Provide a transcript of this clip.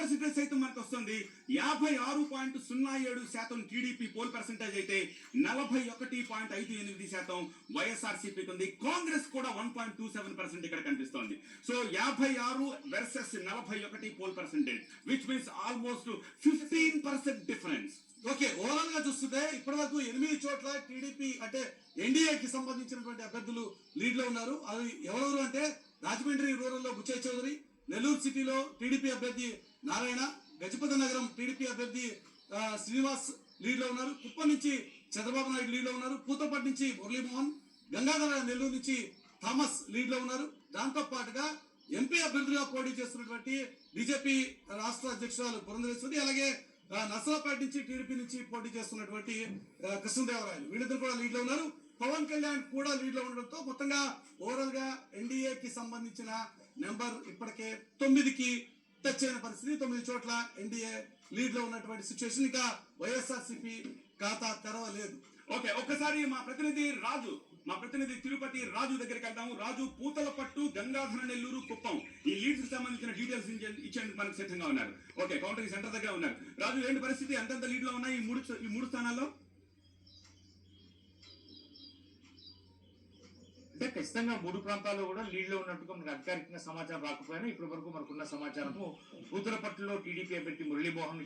Percentage సైతం మనకు వస్తుంది. 56.07% టీడీపీ పోల్ పర్సెంటేజ్ అయితే 41.58% వైఎస్ఆర్సీపీకి ఉంది. కాంగ్రెస్ కూడా 1.27% ఇక్కడ కనిపిస్తోంది. So 56 versus 41 poll percentage, which means almost 15% difference. Okay, overall గా చూస్తుంటే ఇప్పటి వరకు 8 చోట్ల టీడీపీ అంటే ఎన్డీఏకి సంబంధించినటువంటి అభ్యర్థులు లీడ్ లో ఉన్నారు. అవి ఎవరెవరు అంటే రాజమండ్రి రూరల్ లో బుచ్చయ్య చౌదరి, నెల్లూరు సిటీలో టీడీపీ అభ్యర్థి నారాయణ, గజపతి నగరం టీడీపీ అభ్యర్థి శ్రీనివాస్ లీడ్ లో ఉన్నారు. కుప్పం నుంచి చంద్రబాబు నాయుడు లీడ్ లో ఉన్నారు. పూతపట్టు నుంచి మురళీమోహన్, గంగాధర నెల్లూరు నుంచి థామస్ లీడ్ లో ఉన్నారు. దాంతో పాటుగా ఎంపీ అభ్యర్థిగా పోటీ చేస్తున్నటువంటి బీజేపీ రాష్ట్ర అధ్యక్షురాలు పురంధరేశ్వరి, అలాగే నర్సరావుపేట నుంచి టీడీపీ నుంచి పోటీ చేస్తున్నటువంటి కృష్ణదేవరాయలు, వీళ్ళిద్దరు కూడా లీడ్ లో ఉన్నారు. పవన్ కళ్యాణ్ కూడా లీడ్ లో ఉండడంతో మొత్తంగా ఓవరాల్ గా ఎన్డీఏకి సంబంధించిన నెంబర్ ఇప్పటికే 9కి టచ్ అయిన పరిస్థితి. 9 చోట్ల ఎన్డీఏ లీడ్ లో ఉన్నటువంటి సిచ్యువేషన్. ఇక వైఎస్ఆర్సీపీ ఖాతా తెరవలేదు. ఓకే, ఒక్కసారి మా ప్రతినిధి తిరుపతి రాజు దగ్గరికి వెళ్దాము. రాజు, పూతలపట్టు, గంగాధర నెల్లూరు, కుప్పం ఈ లీడ్స్ కి సంబంధించిన డీటెయిల్స్ ఇచ్చేందుకు మనకు సిద్ధంగా ఉన్నారు. ఓకే, కౌంటరింగ్ సెంటర్ దగ్గర ఉన్నారు. రాజు, ఏంటి పరిస్థితి? ఎంతెంత లీడ్ లో ఉన్నాయి ఈ మూడు స్థానాల్లో? అంటే ఖచ్చితంగా 3 ప్రాంతాల్లో కూడా లీడ్ లో ఉన్నట్టుగా మనకు అధికారికంగా సమాచారం రాకపోయినా ఇప్పటి వరకు మనకున్న సమాచారము పూతలపట్టులో టీడీపీ అభ్యర్థి మురళీమోహన్